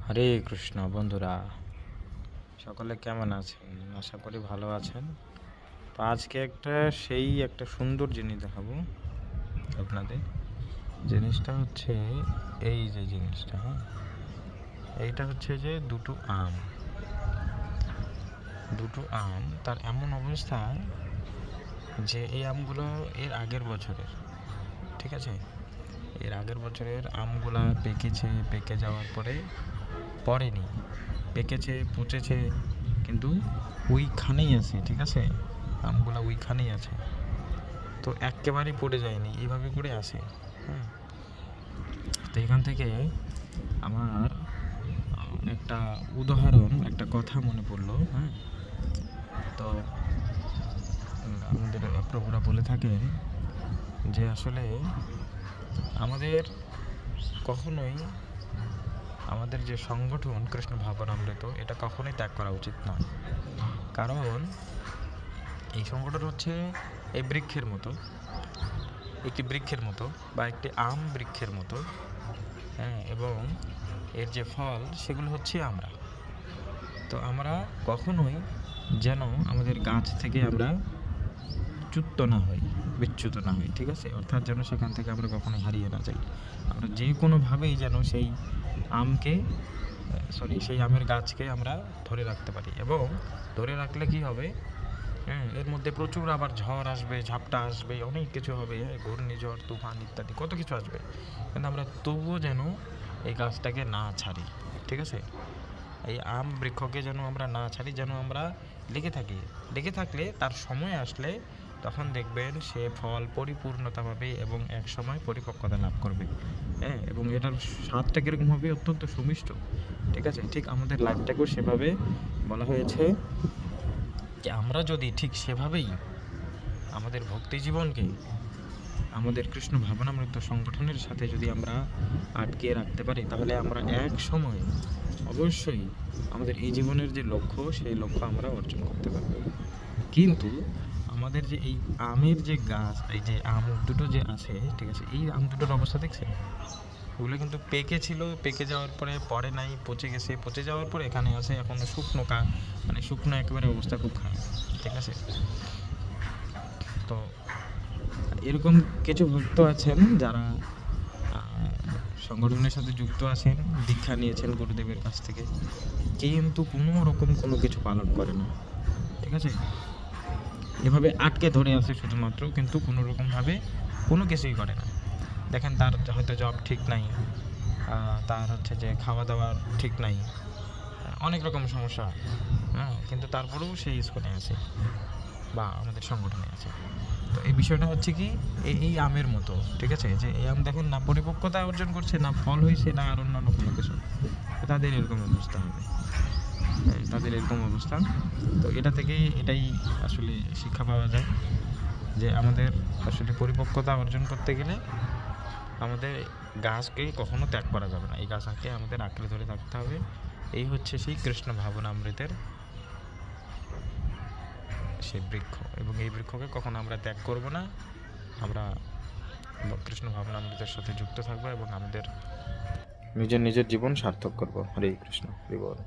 হরে কৃষ্ণ বন্ধুরা, সকলে কেমন আছেন? আশা করি ভালো আছেন। তো আজকে একটা সুন্দর জিনিস দেখাবো আপনাদের। জিনিসটা হচ্ছে এই যে জিনিসটা, এইটা হচ্ছে যে দুটো আম তার এমন অবস্থা যে এই আমগুলো এর আগের বছরের, ঠিক আছে, এর আগের বছরের আমগুলা পেকে যাওয়ার পরে পড়েনি, পেকেছে, পচেছে, কিন্তু ওইখানেই আছে, ঠিক আছে, আমগুলা ওইখানেই আছে। তো একেবারেই পড়ে যায়নি, এইভাবে করে আসে। তো এখান থেকে আমার একটা উদাহরণ, একটা কথা মনে পড়লো। তো আমাদের প্রভুরা বলে থাকেন যে আসলে আমাদের কখনোই আমাদের যে সংগঠন কৃষ্ণ ভাবনামৃত, এটা কখনোই ত্যাগ করা উচিত নয়। কারণ এই সংগঠন হচ্ছে এই বৃক্ষের মতো, একটি বৃক্ষের মতো বা একটি আম বৃক্ষের মতো, এবং এর যে ফল সেগুলো হচ্ছে আমরা। তো আমরা কখনোই যেন আমাদের গাছ থেকে আমরা বিচ্যুত না হই, ঠিক আছে, অর্থাৎ যেন সেখান থেকে আমরা কখনোই হারিয়ে না যাই। আমরা যে কোনোভাবেই যেন সেই আমের গাছকে আমরা ধরে রাখতে পারি। এবং ধরে রাখলে কি হবে, এর মধ্যে প্রচুর আবার ঝড় আসবে, ঝাপটা আসবে, অনেক কিছু হবে, ঘূর্ণিঝড়, তুফান ইত্যাদি কত কিছু আসবে, কিন্তু আমরা তবুও যেন এই গাছটাকে না ছাড়ি, ঠিক আছে, এই আম বৃক্ষকে যেন আমরা না ছাড়ি, যেন আমরা লেগে থাকলে তার সময় আসলে তখন দেখবেন সে ফল পরিপূর্ণতা পাবে এবং এক সময় পরিপক্কতা লাভ করবে। এবং এটার স্বাদটা কীরকম হবে? অত্যন্ত সুমিষ্ট, ঠিক আছে। ঠিক আমাদের লাইফটাকেও সেভাবে বলা হয়েছে যে আমরা যদি ঠিক সেভাবেই আমাদের ভক্তি জীবনকে আমাদের কৃষ্ণ ভাবনামৃত সংগঠনের সাথে যদি আমরা আটকে রাখতে পারি, তাহলে আমরা এক সময় অবশ্যই আমাদের এই জীবনের যে লক্ষ্য, সেই লক্ষ্য আমরা অর্জন করতে পারব। কিন্তু আমাদের যে এই আমের যে গাছ, এই যে আম দুটো যে আছে, ঠিক আছে, এই আম দুটোর অবস্থা দেখছেন? ওগুলো কিন্তু পেকে যাওয়ার পরে পড়ে নাই, পচে যাওয়ার পরে এখানে আছে এখনো শুকনো একেবারে অবস্থা খুব খারাপ, ঠিক আছে। তো এরকম কিছু ভক্ত আছেন যারা সংগঠনের সাথে যুক্ত আছেন, দীক্ষা নিয়েছেন গুরুদেবের কাছ থেকে, কিন্তু কোনো রকম কোনো কিছু পালন করে না, ঠিক আছে, এভাবে আটকে ধরে আছে শুধুমাত্র, কিন্তু কোনো রকমভাবে কোনো কিছুই করে না। দেখেন, তার হয়তো জব ঠিক নাই, তার হচ্ছে যে খাওয়া দাওয়া ঠিক নাই, অনেক রকম সমস্যা, কিন্তু তারপরেও সে ইসকনে আছে বা আমাদের সংগঠনে আছে। তো এই বিষয়টা হচ্ছে কি, এই আমের মতো, ঠিক আছে, যে এই আম দেখেন না পরিপক্কতা অর্জন করছে, না ফল হয়েছে, না আর অন্যান্য কোনো কিছু, তাদের এরকম অবস্থা হবে, তো এটা থেকেই এটাই আসলে শিক্ষা পাওয়া যায় যে আমাদের আসলে পরিপক্কতা অর্জন করতে গেলে আমাদের গাছকে কখনো ত্যাগ করা যাবে না, এই গাছকে আমাদের আঁকড়ে ধরে থাকতে হবে। এই হচ্ছে সেই কৃষ্ণ ভাবনামৃতের সেই বৃক্ষ, এবং এই বৃক্ষকে কখনো আমরা ত্যাগ করব না। আমরা কৃষ্ণ ভাবনামৃতের সাথে যুক্ত থাকবো এবং আমাদের নিজের জীবন সার্থক করব। হরে কৃষ্ণ, হরি বল।